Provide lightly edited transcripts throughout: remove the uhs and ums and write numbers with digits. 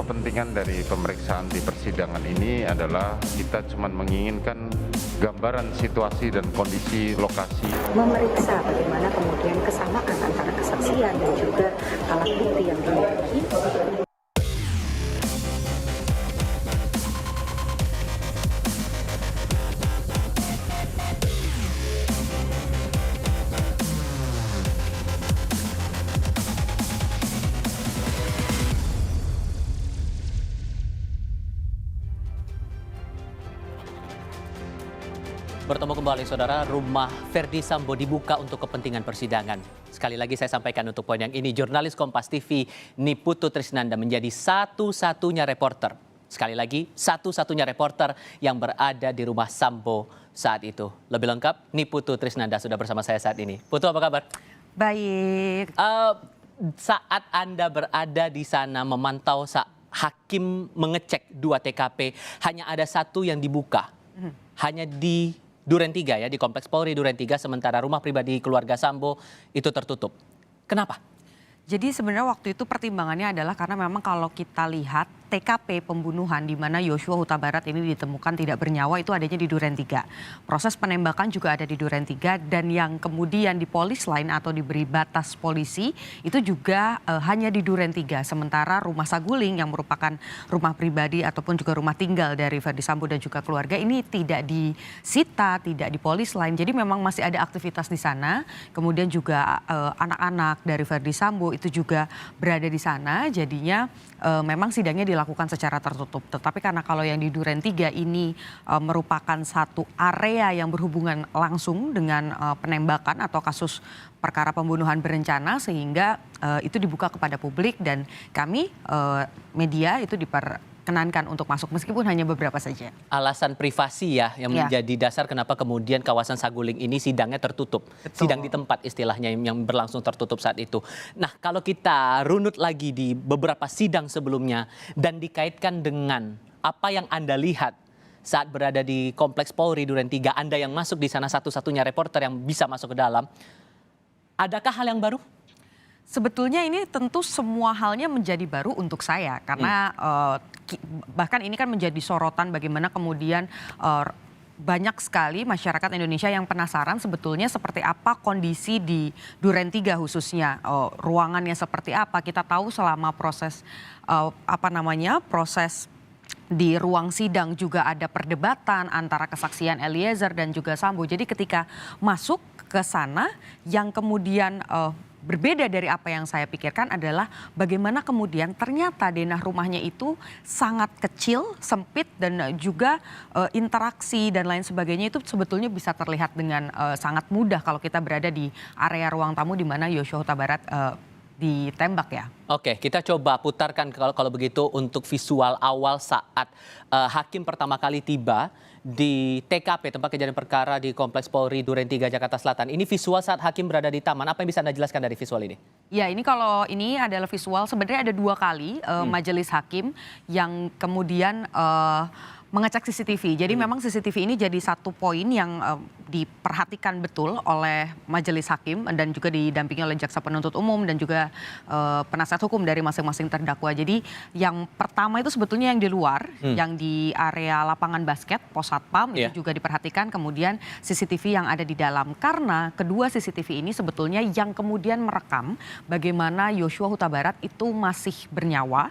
kepentingan dari pemeriksaan di persidangan ini adalah kita cuma menginginkan gambaran situasi dan kondisi lokasi. Memeriksa bagaimana kemudian kesamaan antara kesaksian dan juga alat bukti yang dimiliki. Bertemu kembali saudara, rumah Verdi Sambo dibuka untuk kepentingan persidangan. Sekali lagi saya sampaikan untuk poin yang ini, jurnalis Kompas TV Niputu Trisnanda menjadi satu-satunya reporter. Sekali lagi, satu-satunya reporter yang berada di rumah Sambo saat itu. Lebih lengkap, Niputu Trisnanda sudah bersama saya saat ini. Putu, apa kabar? Baik. Saat Anda berada di sana memantau hakim mengecek 2 TKP, hanya ada satu yang dibuka. Hanya di Duren 3 ya, di Kompleks Polri Duren 3, sementara rumah pribadi keluarga Sambo itu tertutup. Kenapa? Jadi sebenarnya waktu itu pertimbangannya adalah karena memang kalau kita lihat TKP pembunuhan di mana Yosua Huta Barat ini ditemukan tidak bernyawa itu adanya di Duren 3. Proses penembakan juga ada di Duren 3 dan yang kemudian di polis lain atau diberi batas polisi itu juga hanya di Duren 3. Sementara rumah Saguling yang merupakan rumah pribadi ataupun juga rumah tinggal dari Verdi Sambo dan juga keluarga ini tidak disita, tidak di polis lain. Jadi memang masih ada aktivitas di sana. Kemudian juga anak-anak dari Verdi Sambo itu juga berada di sana. Jadinya memang sidangnya dilakukan secara tertutup. Tetapi karena kalau yang di Duren 3 ini merupakan satu area yang berhubungan langsung dengan penembakan atau kasus perkara pembunuhan berencana sehingga itu dibuka kepada publik dan kami media itu diperkenankan untuk masuk meskipun hanya beberapa saja. Alasan privasi ya yang menjadi dasar kenapa kemudian kawasan Saguling ini sidangnya tertutup. Betul. Sidang di tempat istilahnya yang berlangsung tertutup saat itu. Nah, kalau kita runut lagi di beberapa sidang sebelumnya dan dikaitkan dengan apa yang Anda lihat saat berada di Kompleks Polri Duren 3, Anda yang masuk di sana satu-satunya reporter yang bisa masuk ke dalam, adakah hal yang baru? Sebetulnya ini tentu semua halnya menjadi baru untuk saya karena bahkan ini kan menjadi sorotan bagaimana kemudian banyak sekali masyarakat Indonesia yang penasaran sebetulnya seperti apa kondisi di Duren 3 khususnya, ruangannya seperti apa. Kita tahu selama proses proses di ruang sidang juga ada perdebatan antara kesaksian Eliezer dan juga Sambo. Jadi ketika masuk ke sana yang kemudian berbeda dari apa yang saya pikirkan adalah bagaimana kemudian ternyata denah rumahnya itu sangat kecil, sempit dan juga interaksi dan lain sebagainya itu sebetulnya bisa terlihat dengan sangat mudah kalau kita berada di area ruang tamu di mana Yosua Huta Barat ditembak ya. Oke, kita coba putarkan kalau begitu untuk visual awal saat hakim pertama kali tiba di TKP tempat kejadian perkara di Kompleks Polri Duren 3 Jakarta Selatan. Ini visual saat hakim berada di taman. Apa yang bisa Anda jelaskan dari visual ini? Ya, ini kalau ini adalah visual sebenarnya ada 2 kali majelis hakim yang kemudian mengecek CCTV. Jadi memang CCTV ini jadi satu poin yang diperhatikan betul oleh majelis hakim dan juga didampingi oleh jaksa penuntut umum dan juga penasihat hukum dari masing-masing terdakwa. Jadi yang pertama itu sebetulnya yang di luar, yang di area lapangan basket, pos satpam itu juga diperhatikan. Kemudian CCTV yang ada di dalam karena kedua CCTV ini sebetulnya yang kemudian merekam bagaimana Yosua Huta Barat itu masih bernyawa.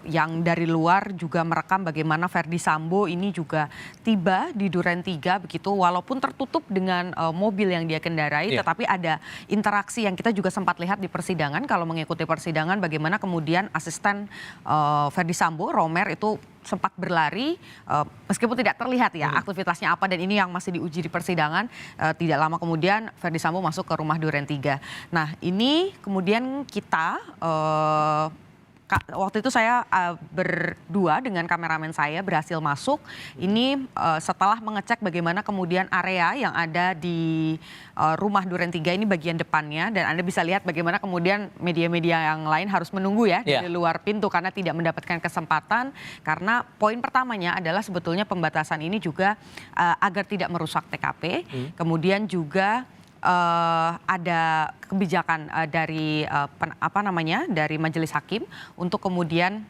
Yang dari luar juga merekam bagaimana Verdi Sambo ini juga tiba di Duren 3 begitu walaupun tertutup dengan mobil yang dia kendarai tetapi ada interaksi yang kita juga sempat lihat di persidangan kalau mengikuti persidangan bagaimana kemudian asisten Verdi Sambo Romer itu sempat berlari meskipun tidak terlihat ya aktivitasnya apa dan ini yang masih diuji di persidangan tidak lama kemudian Verdi Sambo masuk ke rumah Duren 3. Nah, ini kemudian kita waktu itu saya berdua dengan kameramen saya berhasil masuk. Ini setelah mengecek bagaimana kemudian area yang ada di rumah Duren 3 ini bagian depannya. Dan Anda bisa lihat bagaimana kemudian media-media yang lain harus menunggu ya di luar pintu karena tidak mendapatkan kesempatan. Karena poin pertamanya adalah sebetulnya pembatasan ini juga agar tidak merusak TKP. Kemudian juga ada kebijakan dari dari majelis hakim untuk kemudian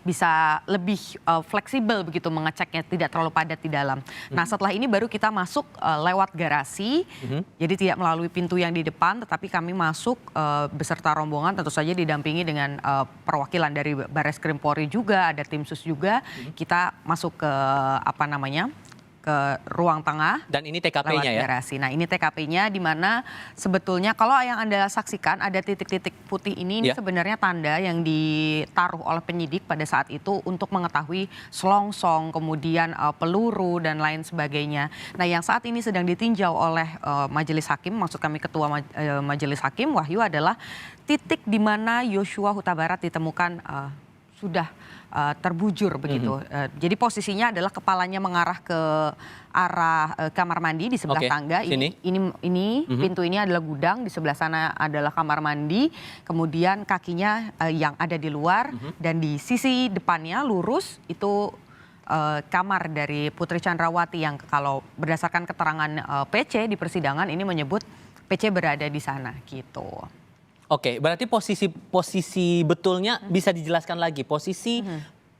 bisa lebih fleksibel begitu mengeceknya, tidak terlalu padat di dalam. Nah setelah ini baru kita masuk lewat garasi, jadi tidak melalui pintu yang di depan, tetapi kami masuk beserta rombongan, tentu saja didampingi dengan perwakilan dari Barreskrim Polri juga, ada tim sus juga. Kita masuk ke ke ruang tengah. Dan ini TKP-nya ya? Garasi. Nah ini TKP-nya di mana sebetulnya kalau yang Anda saksikan ada titik-titik putih ini sebenarnya tanda yang ditaruh oleh penyidik pada saat itu untuk mengetahui selongsong, kemudian peluru dan lain sebagainya. Nah yang saat ini sedang ditinjau oleh Majelis Hakim, maksud kami Ketua Majelis Hakim Wahyu, adalah titik di mana Yosua Huta Barat ditemukan sudah terbujur begitu. Jadi posisinya adalah kepalanya mengarah ke arah kamar mandi di sebelah tangga. Ini pintu ini adalah gudang, di sebelah sana adalah kamar mandi. Kemudian kakinya yang ada di luar dan di sisi depannya lurus itu kamar dari Putri Chandrawati yang kalau berdasarkan keterangan PC di persidangan ini menyebut PC berada di sana gitu. Oke, berarti posisi betulnya bisa dijelaskan lagi, posisi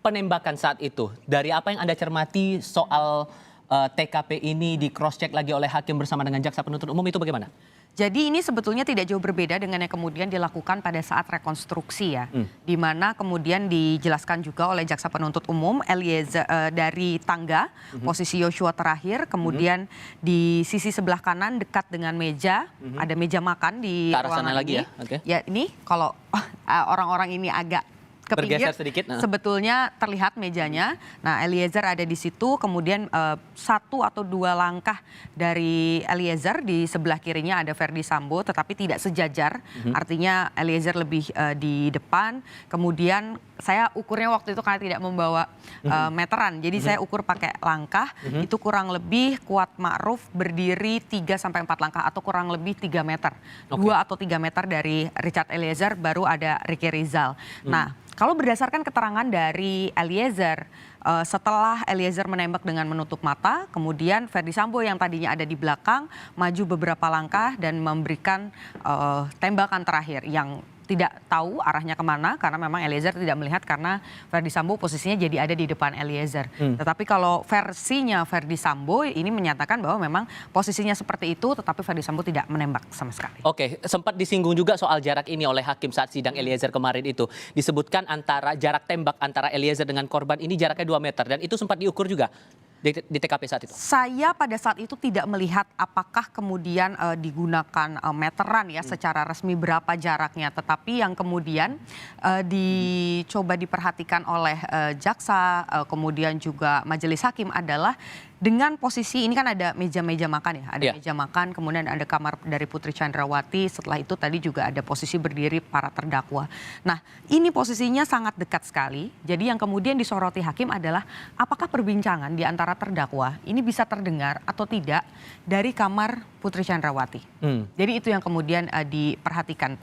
penembakan saat itu. Dari apa yang Anda cermati soal TKP ini di cross check lagi oleh hakim bersama dengan jaksa penuntut umum itu bagaimana? Jadi ini sebetulnya tidak jauh berbeda dengan yang kemudian dilakukan pada saat rekonstruksi ya. Di mana kemudian dijelaskan juga oleh jaksa penuntut umum Eliezer dari tangga, posisi Yosua terakhir, kemudian di sisi sebelah kanan dekat dengan meja, ada meja makan di ruangan lagi ini. ya? Ya ini kalau orang-orang ini agak ke pinggir, sedikit, sebetulnya terlihat mejanya. Nah Eliezer ada di situ, kemudian 1 atau 2 langkah dari Eliezer di sebelah kirinya ada Ferdi Sambo, tetapi tidak sejajar, artinya Eliezer lebih di depan. Kemudian saya ukurnya waktu itu karena tidak membawa meteran, jadi saya ukur pakai langkah, itu kurang lebih Kuat Ma'ruf berdiri 3-4 langkah atau kurang lebih 3 meter. 2 atau 3 meter dari Richard Eliezer, baru ada Ricky Rizal. Nah, kalau berdasarkan keterangan dari Eliezer, setelah Eliezer menembak dengan menutup mata, kemudian Ferdi Sambo yang tadinya ada di belakang maju beberapa langkah dan memberikan tembakan terakhir yang tidak tahu arahnya kemana karena memang Eliezer tidak melihat karena Ferdi Sambo posisinya jadi ada di depan Eliezer. Tetapi kalau versinya Ferdi Sambo ini menyatakan bahwa memang posisinya seperti itu, tetapi Ferdi Sambo tidak menembak sama sekali. Oke, sempat disinggung juga soal jarak ini oleh hakim saat sidang Eliezer kemarin itu. Disebutkan antara jarak tembak antara Eliezer dengan korban ini jaraknya 2 meter dan itu sempat diukur juga di TKP saat itu? Saya pada saat itu tidak melihat apakah kemudian digunakan meteran ya secara resmi berapa jaraknya. Tetapi yang kemudian dicoba diperhatikan oleh jaksa kemudian juga majelis hakim adalah dengan posisi ini kan ada meja-meja makan ya. Ada meja makan, kemudian ada kamar dari Putri Chandrawati. Setelah itu tadi juga ada posisi berdiri para terdakwa. Nah ini posisinya sangat dekat sekali. Jadi yang kemudian disoroti hakim adalah apakah perbincangan di antara terdakwa ini bisa terdengar atau tidak dari kamar Putri Chandrawati. Jadi itu yang kemudian diperhatikan.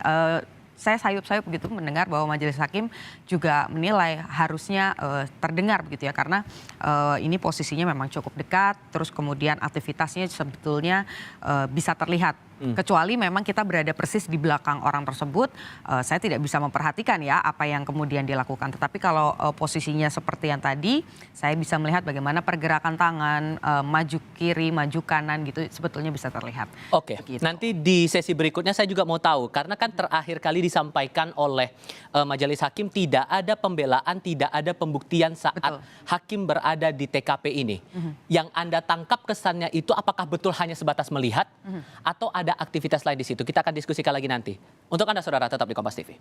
Saya sayup-sayup begitu mendengar bahwa majelis hakim juga menilai harusnya terdengar begitu ya karena ini posisinya memang cukup dekat, terus kemudian aktivitasnya sebetulnya bisa terlihat. Kecuali memang kita berada persis di belakang orang tersebut, saya tidak bisa memperhatikan ya apa yang kemudian dilakukan. Tetapi kalau posisinya seperti yang tadi, saya bisa melihat bagaimana pergerakan tangan, maju kiri, maju kanan gitu sebetulnya bisa terlihat. Oke, nanti di sesi berikutnya saya juga mau tahu, karena kan terakhir kali disampaikan oleh majelis hakim tidak ada pembelaan, tidak ada pembuktian saat hakim berada di TKP ini. Yang Anda tangkap kesannya itu apakah betul hanya sebatas melihat atau ada aktivitas lain di situ? Kita akan diskusikan lagi nanti. Untuk Anda saudara tetap di Kompas TV.